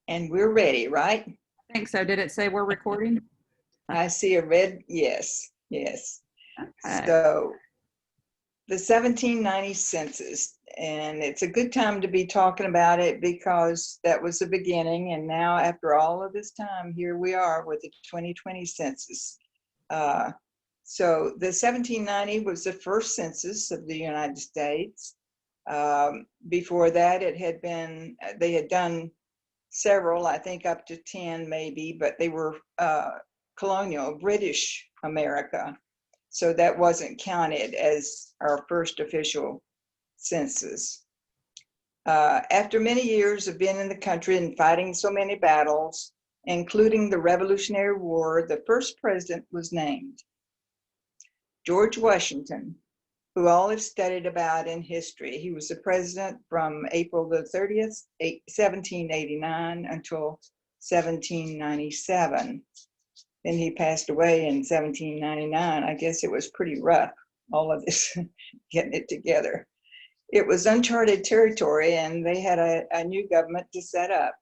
And we're ready, right? I think so. Did it say we're recording? I see a red yes, yes. Okay. So the 1790 census, and it's a good time to be talking about it because that was the beginning, and now after all of this time, here we are with the 2020 census. So the 1790 was the first census of the United States. Before that, they had done several, I think up to 10 maybe, but they were colonial, British America. So that wasn't counted as our first official census. After many years of being in the country and fighting so many battles, including the Revolutionary War, the first president was named. George Washington, who all have studied about in history. He was the president from April the 30th, 1789 until 1797. Then he passed away in 1799. I guess it was pretty rough, all of this, getting it together. It was uncharted territory, and they had a new government to set up.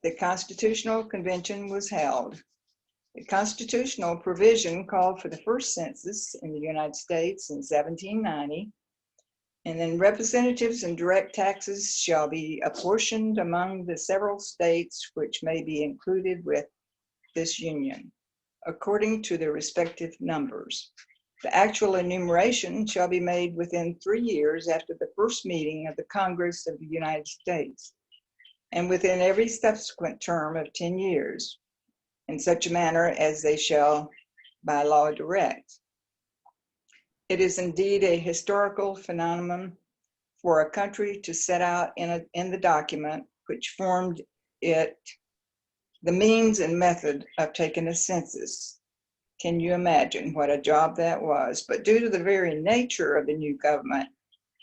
The Constitutional Convention was held. The constitutional provision called for the first census in the United States in 1790, and then representatives and direct taxes shall be apportioned among the several states which may be included with this union, according to their respective numbers. The actual enumeration shall be made within 3 years after the first meeting of the Congress of the United States, and within every subsequent term of 10 years, in such a manner as they shall by law direct. It is indeed a historical phenomenon for a country to set out in the document which formed it the means and method of taking a census. Can you imagine what a job that was? But due to the very nature of the new government,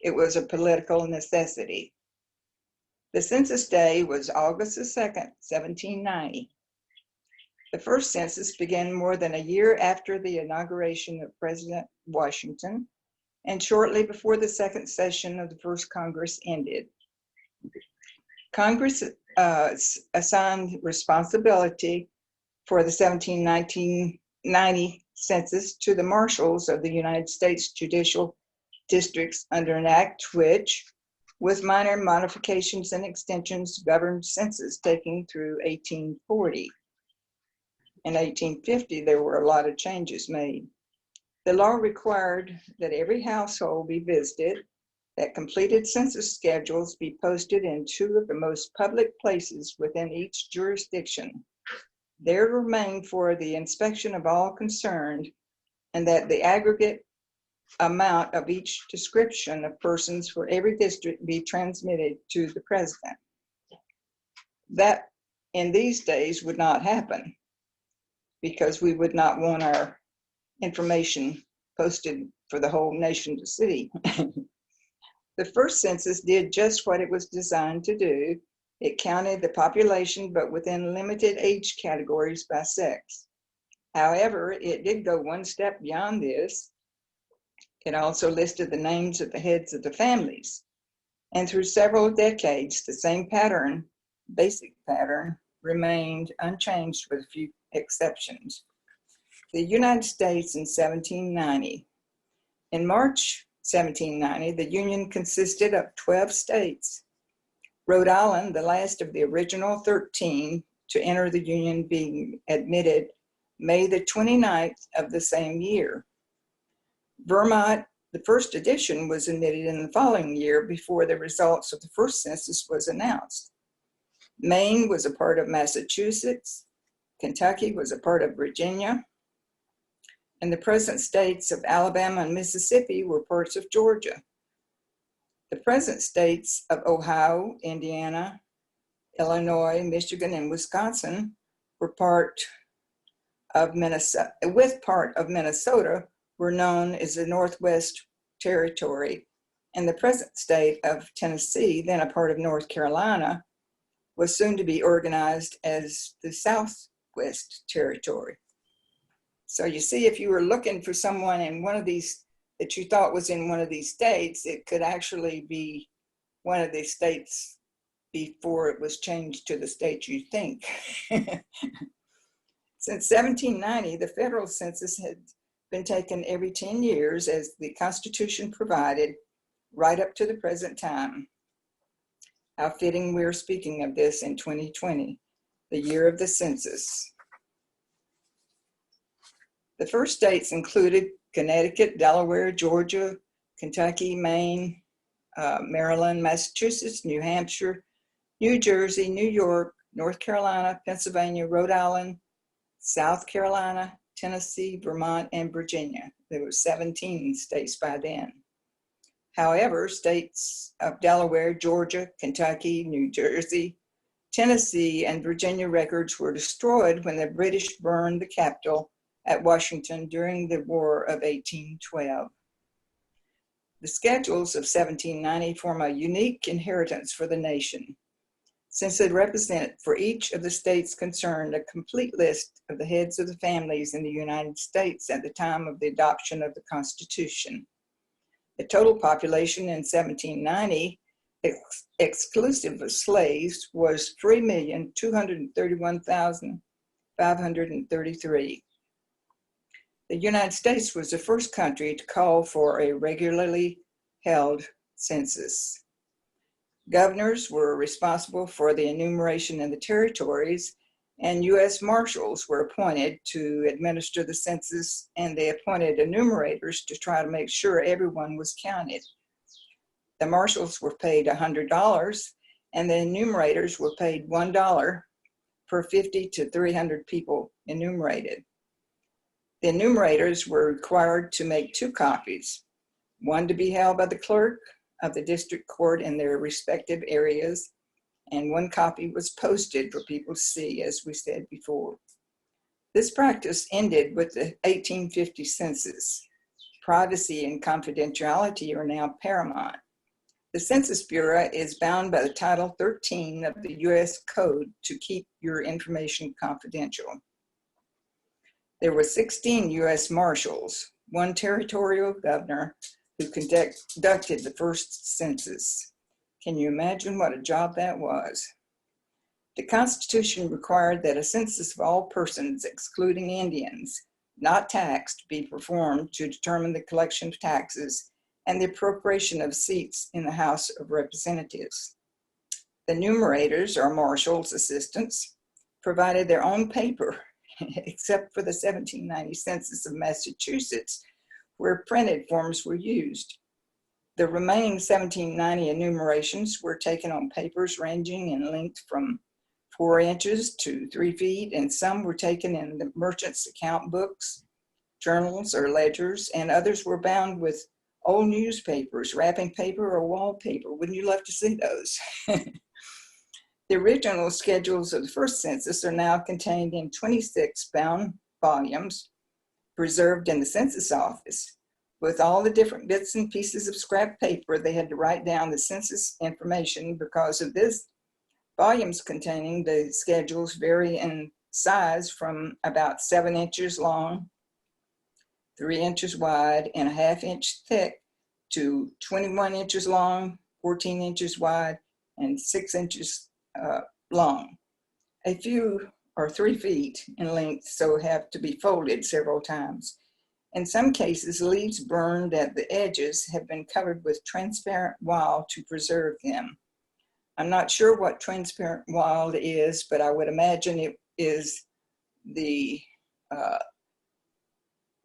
it was a political necessity. The census day was August the 2nd, 1790. The first census began more than a year after the inauguration of President Washington and shortly before the second session of the first Congress ended. Congress assigned responsibility for the 1790 census to the marshals of the United States judicial districts under an act which, with minor modifications and extensions, governed census taking through 1840. In 1850, there were a lot of changes made. The law required that every household be visited, that completed census schedules be posted in 2 of the most public places within each jurisdiction, there to remain for the inspection of all concerned, and that the aggregate amount of each description of persons for every district be transmitted to the president. That in these days would not happen, because we would not want our information posted for the whole nation to see. The first census did just what it was designed to do. It counted the population, but within limited age categories by sex. However, it did go one step beyond this. It also listed the names of the heads of the families. And through several decades, the same pattern, basic pattern, remained unchanged with a few exceptions. The United States in 1790. In March 1790, the Union consisted of 12 states. Rhode Island, the last of the original 13 to enter the Union, being admitted May the 29th of the same year. Vermont, the first edition, was admitted in the following year before the results of the first census was announced. Maine was a part of Massachusetts. Kentucky was a part of Virginia. And the present states of Alabama and Mississippi were parts of Georgia. The present states of Ohio, Indiana, Illinois, Michigan, and Wisconsin were part of Minnesota, were known as the Northwest Territory, and the present state of Tennessee, then a part of North Carolina, was soon to be organized as the Southwest Territory. So you see, if you were looking for someone in one of these that you thought was in one of these states, it could actually be one of the states before it was changed to the state you think. Since 1790, the federal census had been taken every 10 years as the Constitution provided, right up to the present time. How fitting we're speaking of this in 2020, the year of the census. The first states included Connecticut, Delaware, Georgia, Kentucky, Maine, Maryland, Massachusetts, New Hampshire, New Jersey, New York, North Carolina, Pennsylvania, Rhode Island, South Carolina, Tennessee, Vermont, and Virginia. There were 17 states by then. However, states of Delaware, Georgia, Kentucky, New Jersey, Tennessee, and Virginia records were destroyed when the British burned the Capitol at Washington during the War of 1812. The schedules of 1790 form a unique inheritance for the nation, since they represent for each of the states concerned a complete list of the heads of the families in the United States at the time of the adoption of the Constitution. The total population in 1790, exclusive of slaves, was 3,231,533. The United States was the first country to call for a regularly held census. Governors were responsible for the enumeration in the territories, and U.S. Marshals were appointed to administer the census, and they appointed enumerators to try to make sure everyone was counted. The Marshals were paid $100, and the enumerators were paid $1 per 50 to 300 people enumerated. The enumerators were required to make 2 copies, one to be held by the clerk of the district court in their respective areas, and 1 copy was posted for people to see, as we said before. This practice ended with the 1850 census. Privacy and confidentiality are now paramount. The Census Bureau is bound by the Title 13 of the U.S. Code to keep your information confidential. There were 16 U.S. Marshals, 1 territorial governor, who conducted the first census. Can you imagine what a job that was? The Constitution required that a census of all persons, excluding Indians, not taxed, be performed to determine the collection of taxes and the appropriation of seats in the House of Representatives. The enumerators, or marshals' assistants, provided their own paper, except for the 1790 census of Massachusetts, where printed forms were used. The remaining 1790 enumerations were taken on papers ranging in length from 4 inches to 3 feet, and some were taken in the merchant's account books, journals, or ledgers, and others were bound with old newspapers, wrapping paper, or wallpaper. Wouldn't you love to see those? The original schedules of the first census are now contained in 26 bound volumes preserved in the census office. With all the different bits and pieces of scrap paper, they had to write down the census information. Because of this, volumes containing the schedules vary in size from about 7 inches long, 3 inches wide, and a ½ inch thick, to 21 inches long, 14 inches wide, and 6 inches long. A few are 3 feet in length, so have to be folded several times. In some cases, leaves burned at the edges have been covered with transparent wire to preserve them. I'm not sure what transparent wire is, but I would imagine it is the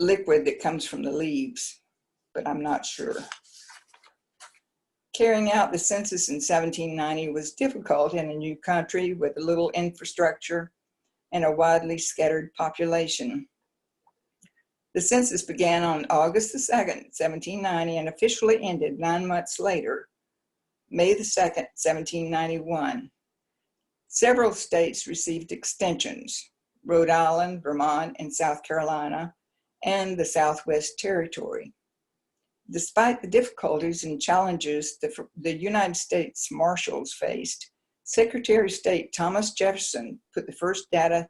liquid that comes from the leaves, but I'm not sure. Carrying out the census in 1790 was difficult in a new country with little infrastructure and a widely scattered population. The census began on August the 2nd, 1790, and officially ended 9 months later, May the 2nd, 1791. Several states received extensions: Rhode Island, Vermont, and South Carolina, and the Southwest Territory. Despite the difficulties and challenges the United States Marshals faced, Secretary of State Thomas Jefferson put the first data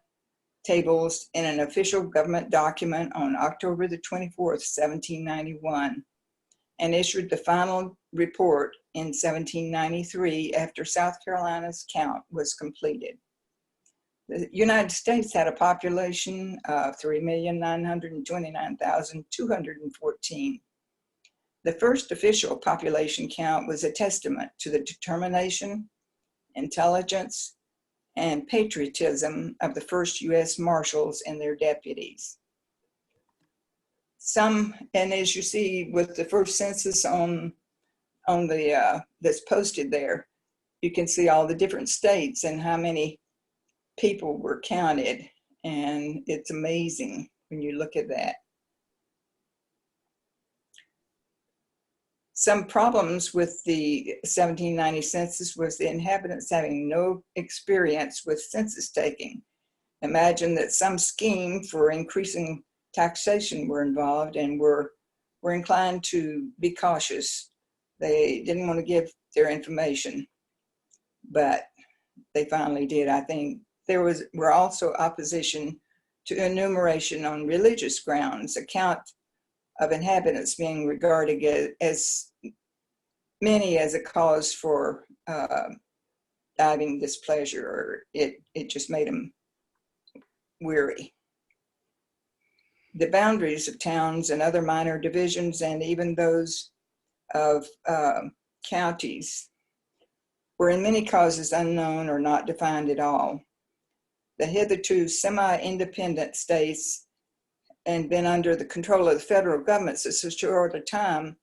tables in an official government document on October the 24th, 1791, and issued the final report in 1793 after South Carolina's count was completed. The United States had a population of 3,929,214. The first official population count was a testament to the determination, intelligence, and patriotism of the first U.S. Marshals and their deputies. And as you see with the first census on the that's posted there, you can see all the different states and how many people were counted, and it's amazing when you look at that. Some problems with the 1790 census was the inhabitants having no experience with census taking. Imagine that some scheme for increasing taxation were involved and were inclined to be cautious. They didn't want to give their information, but they finally did. I think there were also opposition to enumeration on religious grounds, a count of inhabitants being regarded as many as a cause for diving displeasure, or it just made them weary. The boundaries of towns and other minor divisions, and even those of counties, were in many causes unknown or not defined at all. The hitherto semi-independent states and been under the control of the federal government for so short a time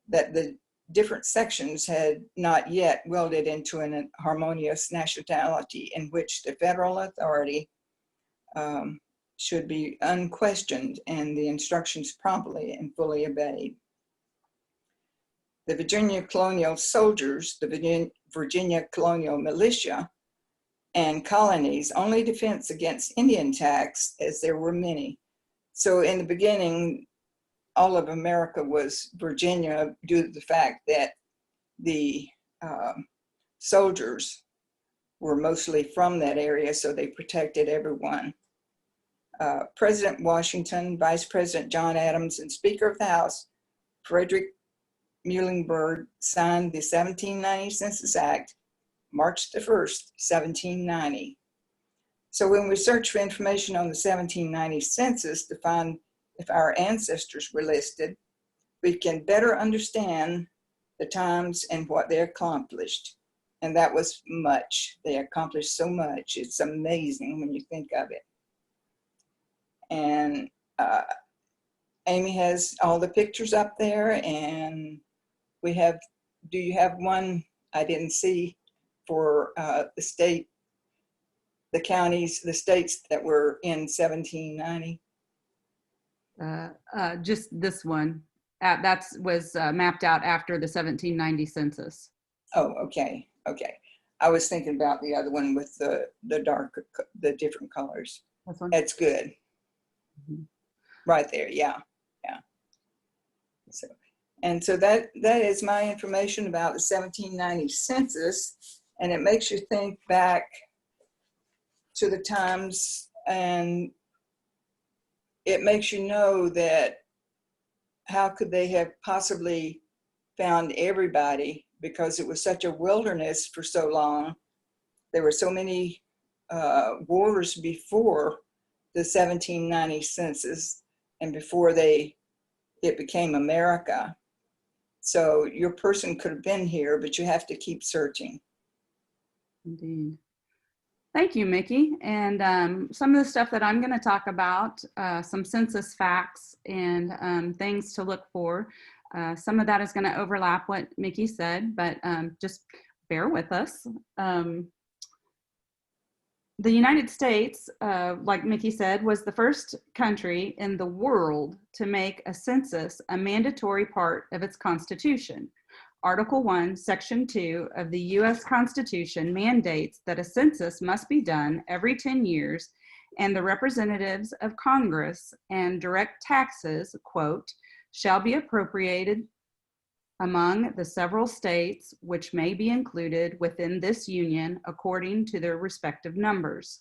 that the different sections had not yet welded into an harmonious nationality in which the federal authority should be unquestioned and the instructions promptly and fully obeyed. The Virginia colonial soldiers, the Virginia colonial militia, and colonies' only defense against Indian attacks, as there were many. So in the beginning, all of America was Virginia due to the fact that the soldiers were mostly from that area, so they protected everyone. President Washington, Vice President John Adams, and Speaker of the House, Frederick Muhlenberg, signed the 1790 Census Act, March the 1st, 1790. So when we search for information on the 1790 census to find if our ancestors were listed, we can better understand the times and what they accomplished. And that was much. They accomplished so much. It's amazing when you think of it. And Amy has all the pictures up there, and we have, do you have one I didn't see for the state, the counties, the states that were in 1790? Just this one. That was mapped out after the 1790 census. Oh, okay, okay. I was thinking about the other one with the darker, the different colors. This one? That's good. Mm-hmm. Right there, yeah, yeah. So that is my information about the 1790 census, and it makes you think back to the times, and it makes you know that how could they have possibly found everybody, because it was such a wilderness for so long. There were so many wars before the 1790 census and before it became America. So your person could have been here, but you have to keep searching. Indeed. Thank you, Mickey. And some of the stuff that I'm going to talk about, some census facts and things to look for. Some of that is going to overlap what Mickey said, but just bear with us. The United States, like Mickey said, was the first country in the world to make a census a mandatory part of its Constitution. Article 1, Section 2 of the U.S. Constitution mandates that a census must be done every 10 years, and the representatives of Congress and direct taxes, quote, shall be appropriated among the several states which may be included within this union according to their respective numbers.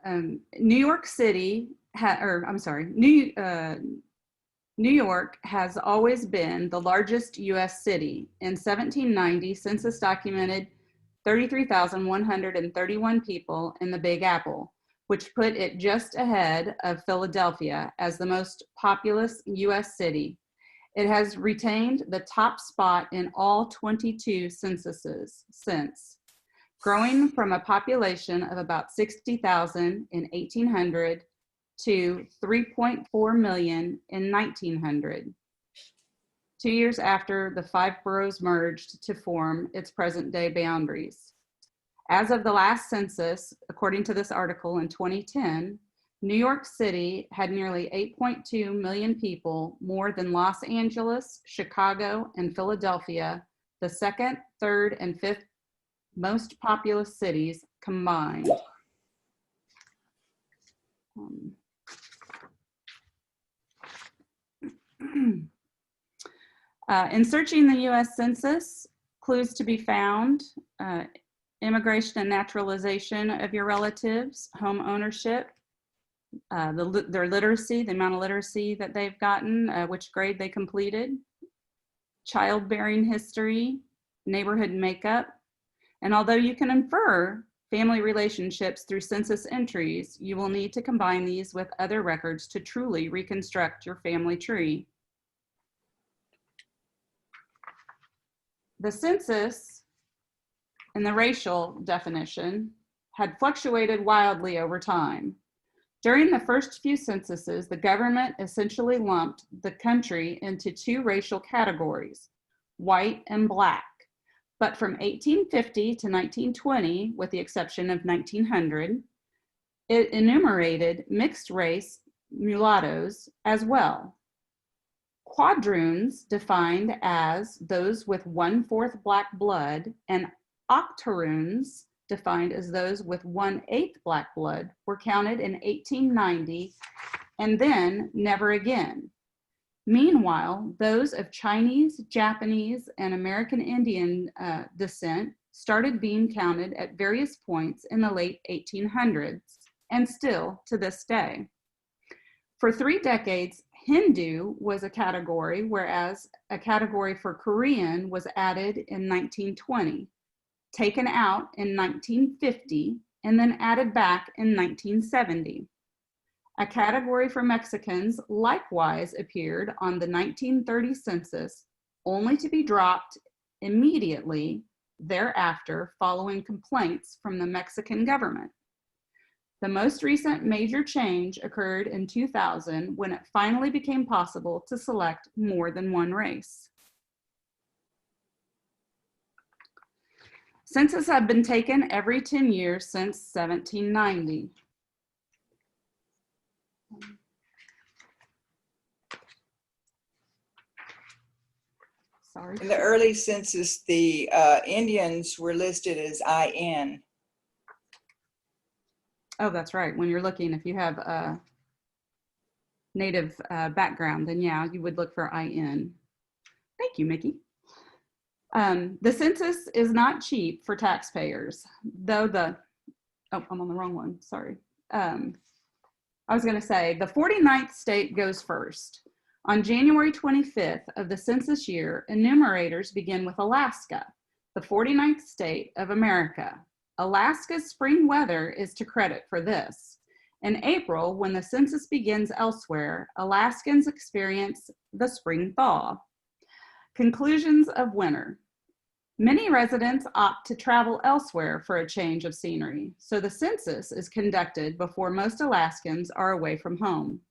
New York City, New York has always been the largest U.S. city. In 1790, census documented 33,131 people in the Big Apple, which put it just ahead of Philadelphia as the most populous U.S. city. It has retained the top spot in all 22 censuses since, growing from a population of about 60,000 in 1800 to 3.4 million in 1900, 2 years after the 5 boroughs merged to form its present-day boundaries. As of the last census, according to this article in 2010, New York City had nearly 8.2 million people, more than Los Angeles, Chicago, and Philadelphia, the second, third, and fifth most populous cities combined. In searching the U.S. Census, clues to be found: immigration and naturalization of your relatives, home ownership, their literacy, the amount of literacy that they've gotten, which grade they completed, childbearing history, neighborhood makeup. And although you can infer family relationships through census entries, you will need to combine these with other records to truly reconstruct your family tree. The census, in the racial definition, had fluctuated wildly over time. During the first few censuses, the government essentially lumped the country into 2 racial categories, white and black. But from 1850 to 1920, with the exception of 1900, it enumerated mixed race mulattoes as well. Quadroons, defined as those with 1/4 black blood, and octoroons, defined as those with 1/8 black blood, were counted in 1890 and then never again. Meanwhile, those of Chinese, Japanese, and American Indian descent started being counted at various points in the late 1800s, and still to this day. For 3 decades, Hindu was a category, whereas a category for Korean was added in 1920, taken out in 1950, and then added back in 1970. A category for Mexicans likewise appeared on the 1930 census, only to be dropped immediately thereafter following complaints from the Mexican government. The most recent major change occurred in 2000 when it finally became possible to select more than one race. Censuses have been taken every 10 years since 1790. Sorry. In the early census, the Indians were listed as IN. Oh, that's right. When you're looking, if you have a native background, then yeah, you would look for IN. Thank you, Mickey. The census is not cheap for taxpayers, though I'm on the wrong one, sorry. I was gonna say, the 49th state goes first. On January 25th of the census year, enumerators begin with Alaska, the 49th state of America. Alaska's spring weather is to credit for this. In April, when the census begins elsewhere, Alaskans experience the spring thaw. Conclusions of winter. Many residents opt to travel elsewhere for a change of scenery, so the census is conducted before most Alaskans are away from home.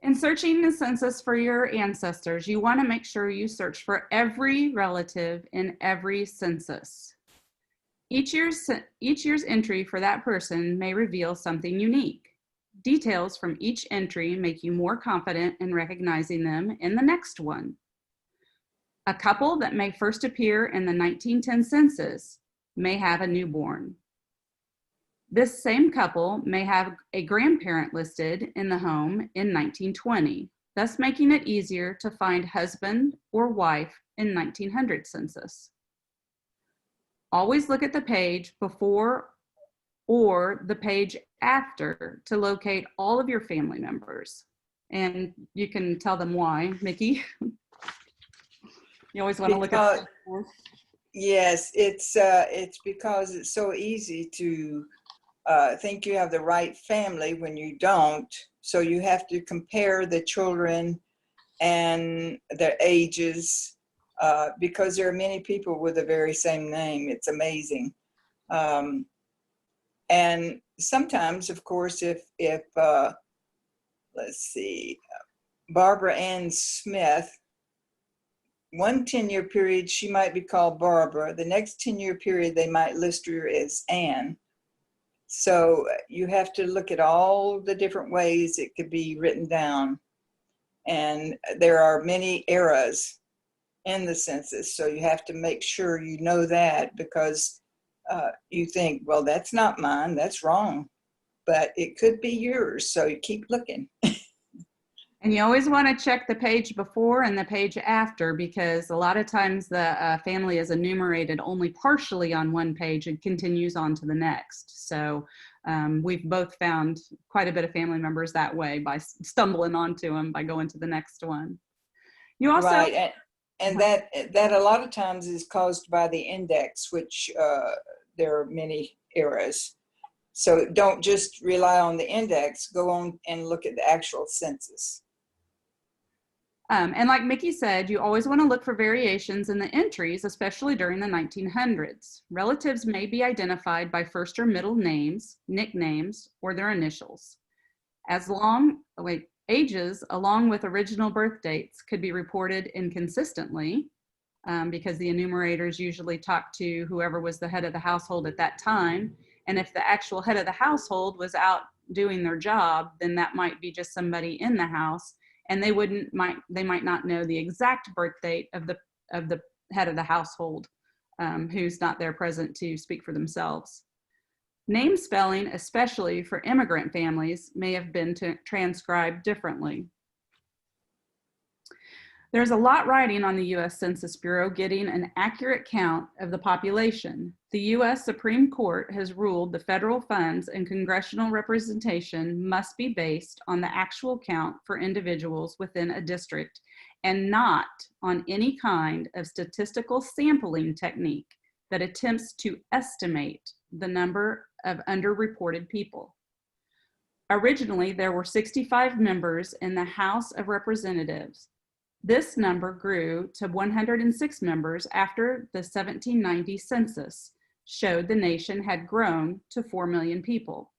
In searching the census for your ancestors, you want to make sure you search for every relative in every census. Each year's entry for that person may reveal something unique. Details from each entry make you more confident in recognizing them in the next one. A couple that may first appear in the 1910 census may have a newborn. This same couple may have a grandparent listed in the home in 1920. thus making it easier to find husband or wife in 1900 census. Always look at the page before or the page after to locate all of your family members. And you can tell them why, Mickey. You always want to look at the before. Yes, it's because it's so easy to think you have the right family when you don't. So you have to compare the children and their ages because there are many people with the very same name. It's amazing. And sometimes, of course, if let's see, Barbara Ann Smith, one 10-year period, she might be called Barbara. The next 10-year period, they might list her as Ann. So you have to look at all the different ways it could be written down. And there are many eras in the census. So you have to make sure you know that, because you think, well, that's not mine, that's wrong. But it could be yours, so you keep looking. And you always want to check the page before and the page after, because a lot of times the family is enumerated only partially on one page and continues on to the next. So we've both found quite a bit of family members that way by stumbling onto them by going to the next one. You also, right, and that a lot of times is caused by the index, which there are many eras. So don't just rely on the index, go on and look at the actual census. And like Mickey said, you always want to look for variations in the entries, especially during the 1900s. Relatives may be identified by first or middle names, nicknames, or their initials. Ages along with original birth dates could be reported inconsistently because the enumerators usually talk to whoever was the head of the household at that time. And if the actual head of the household was out doing their job, then that might be just somebody in the house, and they might not know the exact birth date of the head of the household who's not there present to speak for themselves. Name spelling, especially for immigrant families, may have been transcribed differently. There's a lot riding on the U.S. Census Bureau getting an accurate count of the population. The U.S. Supreme Court has ruled the federal funds and congressional representation must be based on the actual count for individuals within a district and not on any kind of statistical sampling technique that attempts to estimate the number of underreported people. Originally, there were 65 members in the House of Representatives. This number grew to 106 members after the 1790 census showed the nation had grown to 4 million people.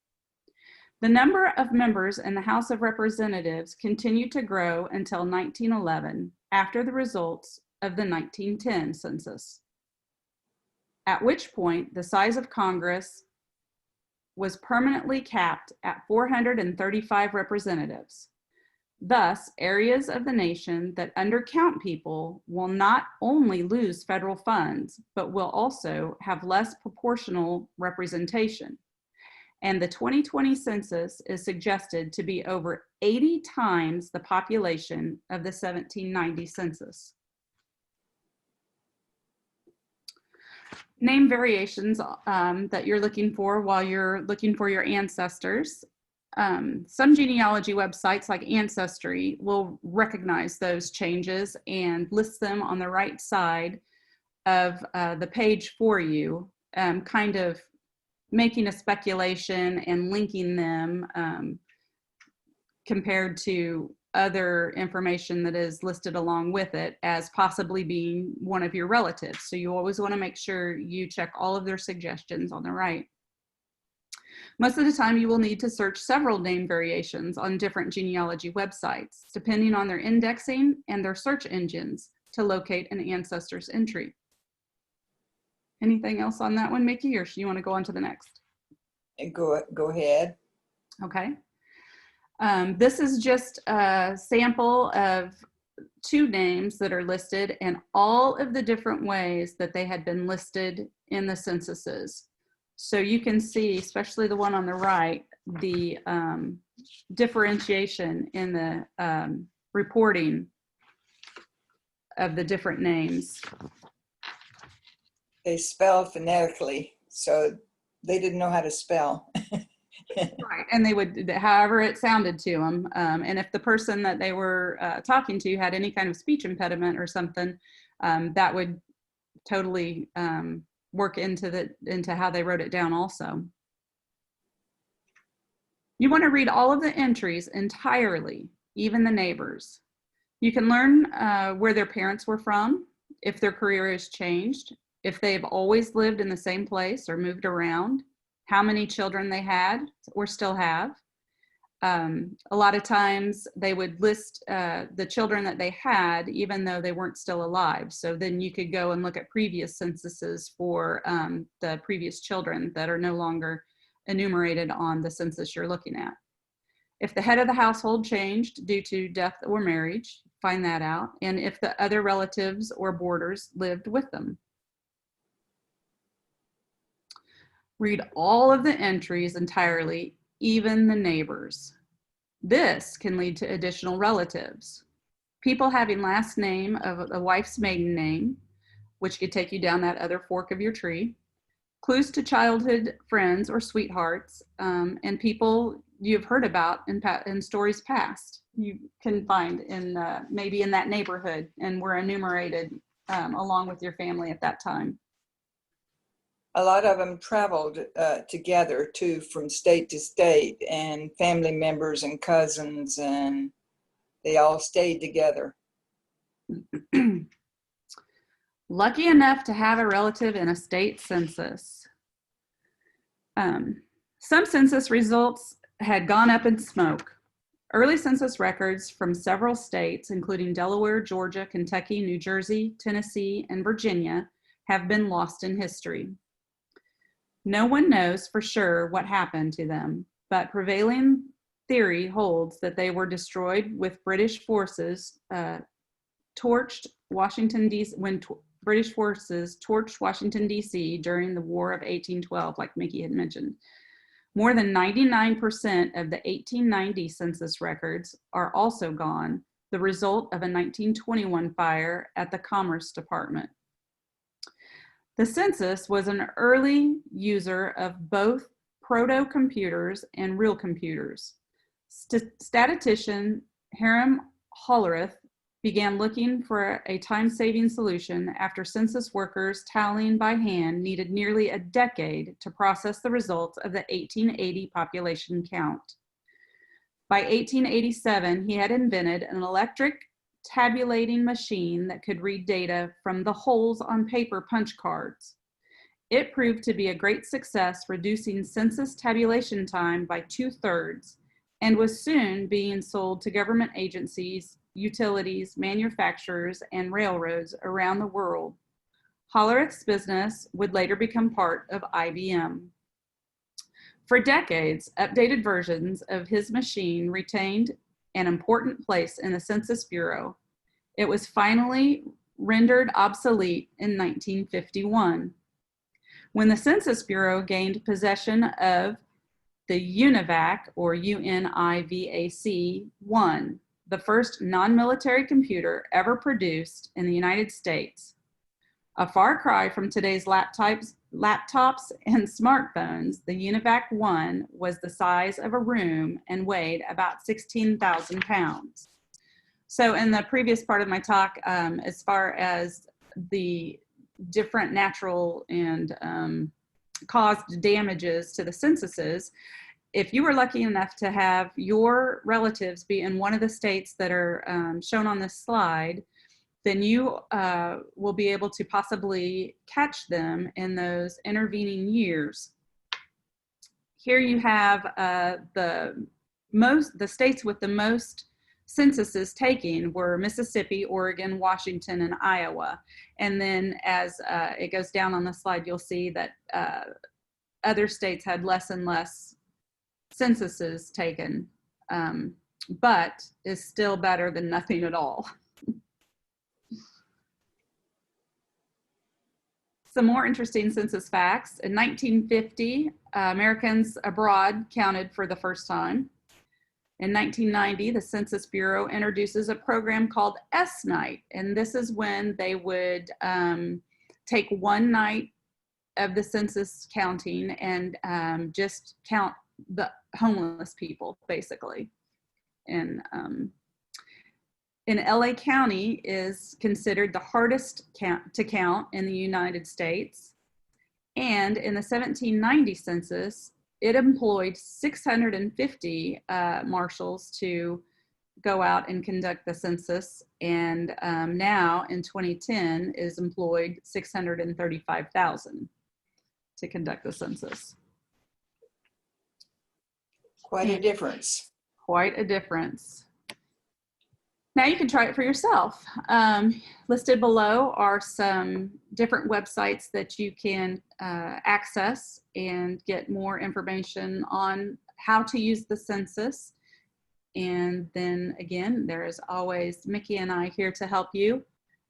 The number of members in the House of Representatives continued to grow until 1911 after the results of the 1910 census, at which point the size of Congress was permanently capped at 435 representatives. Thus, areas of the nation that undercount people will not only lose federal funds, but will also have less proportional representation. And the 2020 census is suggested to be over 80 times the population of the 1790 census. Name variations that you're looking for while you're looking for your ancestors. Some genealogy websites like Ancestry will recognize those changes and list them on the right side of the page for you, kind of making a speculation and linking them compared to other information that is listed along with it as possibly being one of your relatives. So you always want to make sure you check all of their suggestions on the right. Most of the time, you will need to search several name variations on different genealogy websites, depending on their indexing and their search engines to locate an ancestor's entry. Anything else on that one, Mickey, or you want to go on to the next? Go ahead. Okay. This is just a sample of 2 names that are listed and all of the different ways that they had been listed in the censuses. So you can see, especially the one on the right, the differentiation in the reporting of the different names. They spelled phonetically, so they didn't know how to spell. Right, and they would, however it sounded to them. And if the person that they were talking to had any kind of speech impediment or something, that would totally work into how they wrote it down also. You want to read all of the entries entirely, even the neighbors. You can learn where their parents were from, if their career has changed, if they've always lived in the same place or moved around, how many children they had or still have. A lot of times they would list the children that they had, even though they weren't still alive. So then you could go and look at previous censuses for the previous children that are no longer enumerated on the census you're looking at. If the head of the household changed due to death or marriage, find that out. And if the other relatives or boarders lived with them. Read all of the entries entirely, even the neighbors. This can lead to additional relatives. People having last name of a wife's maiden name, which could take you down that other fork of your tree. Clues to childhood friends or sweethearts, and people you've heard about in stories past. You can find in maybe in that neighborhood and were enumerated along with your family at that time. A lot of them traveled together too, from state to state, and family members and cousins, and they all stayed together. Lucky enough to have a relative in a state census. Some census results had gone up in smoke. Early census records from several states, including Delaware, Georgia, Kentucky, New Jersey, Tennessee, and Virginia, have been lost in history. No one knows for sure what happened to them, but prevailing theory holds that they were destroyed with British forces torched Washington, D.C. when British forces torched Washington, D.C. during the War of 1812, like Mickey had mentioned. More than 99% of the 1890 census records are also gone, the result of a 1921 fire at the Commerce Department. The census was an early user of both proto-computers and real computers. Statistician Hiram Hollerith began looking for a time-saving solution after census workers tallying by hand needed nearly a decade to process the results of the 1880 population count. By 1887, he had invented an electric tabulating machine that could read data from the holes on paper punch cards. It proved to be a great success, reducing census tabulation time by 2/3, and was soon being sold to government agencies, utilities, manufacturers, and railroads around the world. Hollerith's business would later become part of IBM. For decades, updated versions of his machine retained an important place in the Census Bureau. It was finally rendered obsolete in 1951. When the Census Bureau gained possession of the UNIVAC, or UNIVAC-1, the first non-military computer ever produced in the United States. A far cry from today's laptops and smartphones, the UNIVAC-1 was the size of a room and weighed about 16,000 pounds. So in the previous part of my talk, as far as the different natural and caused damages to the censuses, if you were lucky enough to have your relatives be in one of the states that are shown on this slide, then you will be able to possibly catch them in those intervening years. Here you have the states with the most censuses taken were Mississippi, Oregon, Washington, and Iowa. And then as it goes down on the slide, you'll see that other states had less and less censuses taken, but is still better than nothing at all. Some more interesting census facts. In 1950, Americans abroad counted for the first time. In 1990, the Census Bureau introduces a program called S-Night, and this is when they would take one night of the census counting and just count the homeless people, basically. And in LA County is considered the hardest to count in the United States. And in the 1790 census, it employed 650 marshals to go out and conduct the census. And now in 2010 is employed 635,000 to conduct the census. Quite a difference. Quite a difference. Now you can try it for yourself. Listed below are some different websites that you can access and get more information on how to use the census. And then again, there is always Mickey and I here to help you.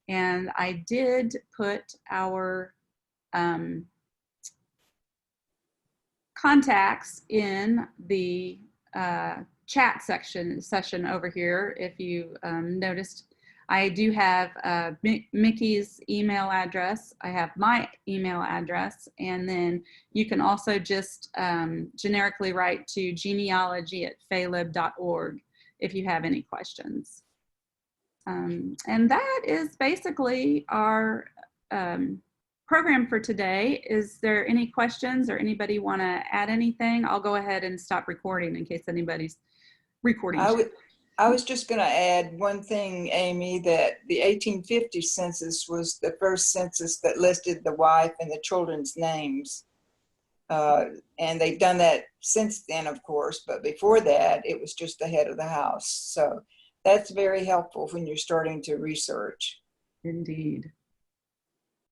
And I did put our contacts in the chat session over here. If you noticed, I do have Mickey's email address. I have my email address, and then you can also just generically write to genealogy@faylib.org if you have any questions. And that is basically our program for today. Is there any questions or anybody want to add anything? I'll go ahead and stop recording in case anybody's recording. I was just going to add one thing, Amy, that the 1850 census was the first census that listed the wife and the children's names. And they've done that since then, of course, but before that, it was just the head of the house. So that's very helpful when you're starting to research. Indeed.